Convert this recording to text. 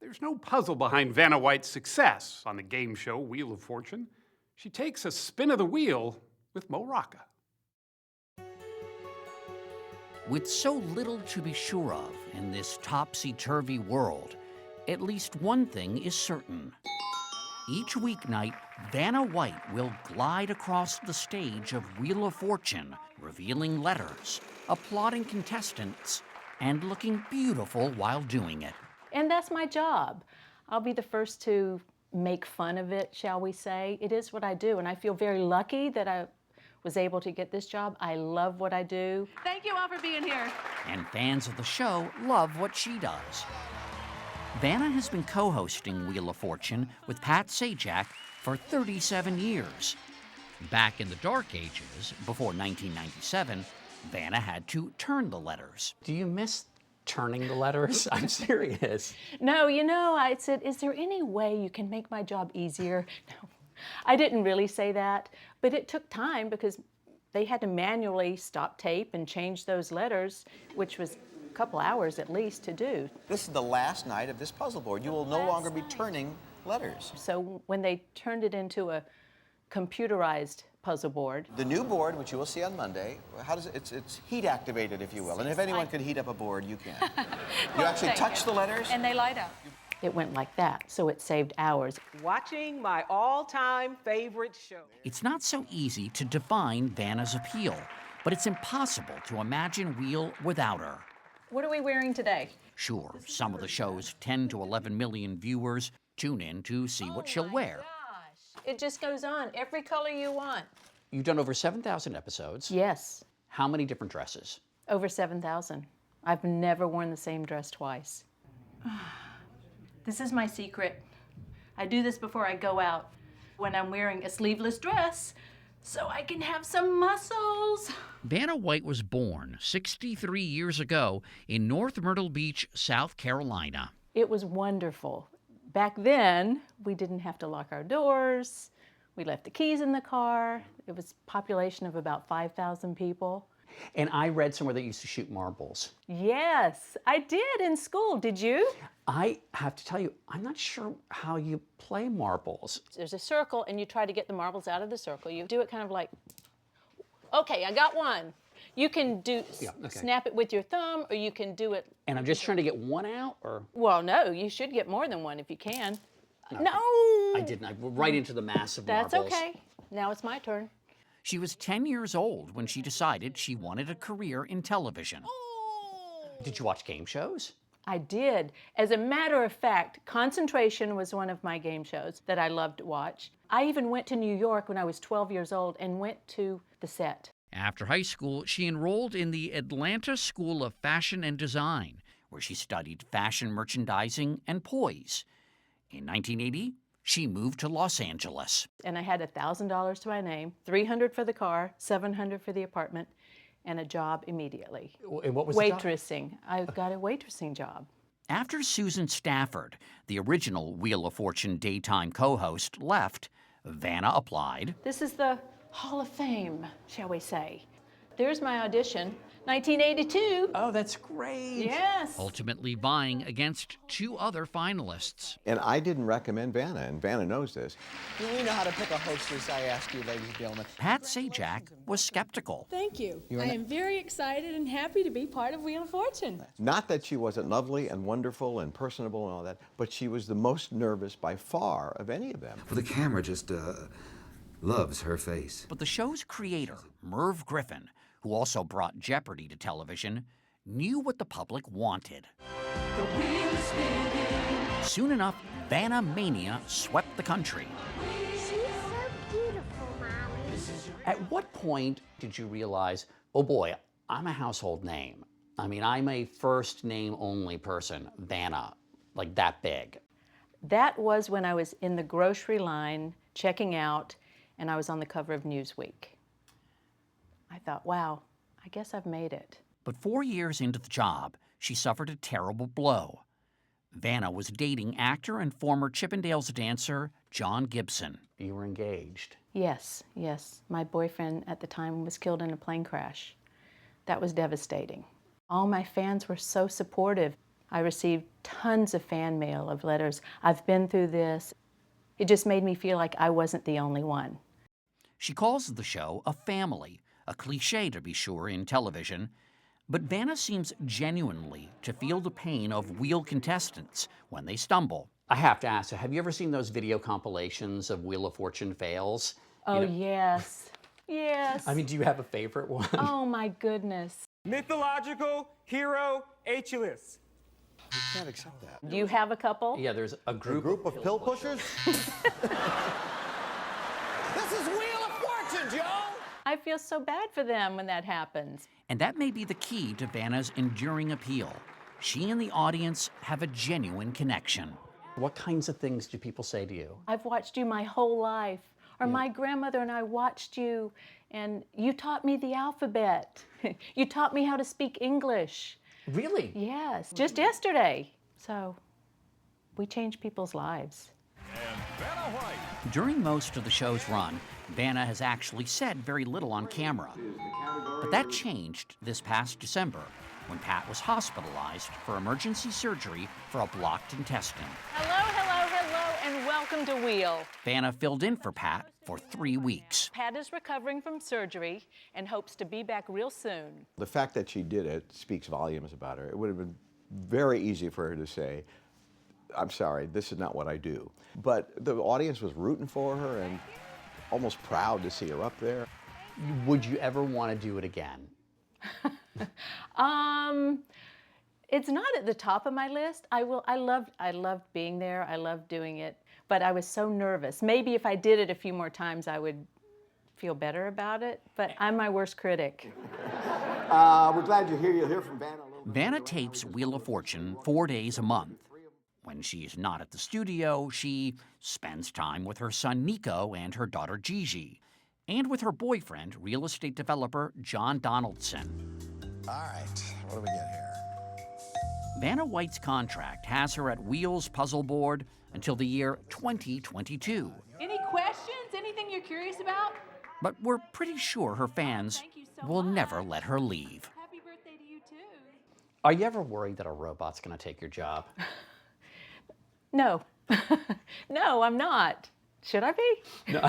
There's no puzzle behind Vanna White's success on the game show Wheel of Fortune. She takes a spin of the wheel with Mo Rocca. With so little to be sure of in this topsy-turvy world, at least one thing is certain. Each weeknight, Vanna White will glide across the stage of Wheel of Fortune, revealing letters, applauding contestants, and looking beautiful while doing it. And that's my job. I'll be the first to make fun of it, shall we say. It is what I do, and I feel very lucky that I was able to get this job. I love what I do. Thank you all for being here. And fans of the show love what she does. Vanna has been co-hosting Wheel of Fortune with Pat Sajak for 37 years. Back in the dark ages, before 1997, Vanna had to turn the letters. Do you miss turning the letters? I'm serious. No, I said, is there any way you can make my job easier? No, I didn't really say that, but it took time because they had to manually stop tape and change those letters, which was a couple hours at least to do. This is the last night of this puzzle board. You will no longer be turning letters. So when they turned it into a computerized puzzle board. The new board, which you will see on Monday, it's heat activated, if you will. And if anyone could heat up a board, you can. You actually touch the letters. And they light up. It went like that, so it saved hours. Watching my all-time favorite show. It's not so easy to define Vanna's appeal, but it's impossible to imagine Wheel without her. What are we wearing today? Sure, some of the show's 10 to 11 million viewers tune in to see what she'll wear. It just goes on, every color you want. You've done over 7,000 episodes. Yes. How many different dresses? Over 7,000. I've never worn the same dress twice. This is my secret. I do this before I go out when I'm wearing a sleeveless dress so I can have some muscles. Vanna White was born 63 years ago in North Myrtle Beach, South Carolina. It was wonderful. Back then, we didn't have to lock our doors. We left the keys in the car. It was a population of about 5,000 people. And I read somewhere that you used to shoot marbles. Yes, I did in school. Did you? I have to tell you, I'm not sure how you play marbles. There's a circle, and you try to get the marbles out of the circle. You do it kind of like, okay, I got one. You can snap it with your thumb, or you can do it. And I'm just trying to get one out, or? Well, no, you should get more than one if you can. No! I didn't. I right into the mass of marbles. That's okay. Now it's my turn. She was 10 years old when she decided she wanted a career in television. Did you watch game shows? I did. As a matter of fact, Concentration was one of my game shows that I loved to watch. I even went to New York when I was 12 years old and went to the set. After high school, she enrolled in the Atlanta School of Fashion and Design, where she studied fashion merchandising and poise. In 1980, she moved to Los Angeles. And I had $1,000 to my name, $300 for the car, $700 for the apartment, and a job immediately. And what was waitressing. I got a waitressing job. After Susan Stafford, the original Wheel of Fortune daytime co-host, left, Vanna applied. This is the Hall of Fame, shall we say. There's my audition, 1982. Oh, that's great. Yes. Ultimately vying against two other finalists. And I didn't recommend Vanna, and Vanna knows this. Do we know how to pick a hostess, I ask you, ladies and gentlemen? Pat Sajak was skeptical. Thank you. I am very excited and happy to be part of Wheel of Fortune. Not that she wasn't lovely and wonderful and personable and all that, but she was the most nervous by far of any of them. Well, the camera just loves her face. But the show's creator, Merv Griffin, who also brought Jeopardy to television, knew what the public wanted. The wheel is spinning. Soon enough, Vanna mania swept the country. She's so beautiful, Mommy. At what point did you realize, oh boy, I'm a household name? I mean, I'm a first name only person, Vanna, like that big. That was when I was in the grocery line checking out, and I was on the cover of Newsweek. I thought, wow, I guess I've made it. But 4 years into the job, she suffered a terrible blow. Vanna was dating actor and former Chippendales dancer John Gibson. You were engaged. Yes, yes. My boyfriend at the time was killed in a plane crash. That was devastating. All my fans were so supportive. I received tons of fan mail of letters. I've been through this. It just made me feel like I wasn't the only one. She calls the show a family, a cliche to be sure in television, but Vanna seems genuinely to feel the pain of Wheel contestants when they stumble. I have to ask, have you ever seen those video compilations of Wheel of Fortune fails? Oh, yes. Yes. I mean, do you have a favorite one? Oh, my goodness. Mythological hero H-list. You can't accept that. Do you have a couple? Yeah, there's a group, of pill pushers? This is Wheel of Fortune, Joe! I feel so bad for them when that happens. And that may be the key to Vanna's enduring appeal. She and the audience have a genuine connection. What kinds of things do people say to you? I've watched you my whole life. Or my grandmother and I watched you, and you taught me the alphabet. You taught me how to speak English. Really? Yes, just yesterday. So we change people's lives. And Vanna White. During most of the show's run, Vanna has actually said very little on camera. But that changed this past December when Pat was hospitalized for emergency surgery for a blocked intestine. Hello, hello, hello, and welcome to Wheel. Vanna filled in for Pat for 3 weeks. Pat is recovering from surgery and hopes to be back real soon. The fact that she did it speaks volumes about her. It would have been very easy for her to say, I'm sorry, this is not what I do. But the audience was rooting for her and almost proud to see her up there. Would you ever want to do it again? It's not at the top of my list. I loved being there. I loved doing it, but I was so nervous. Maybe if I did it a few more times, I would feel better about it, but I'm my worst critic. We're glad you're here. You'll hear from Vanna. Vanna tapes Wheel of Fortune 4 days a month. When she's not at the studio, she spends time with her son Nico and her daughter Gigi, and with her boyfriend, real estate developer John Donaldson. All right, what do we get here? Vanna White's contract has her at Wheel's puzzle board until the year 2022. Any questions? Anything you're curious about? But we're pretty sure her fans will never let her leave. Happy birthday to you, too. Are you ever worried that a robot's going to take your job? No. No, I'm not. Should I be? No.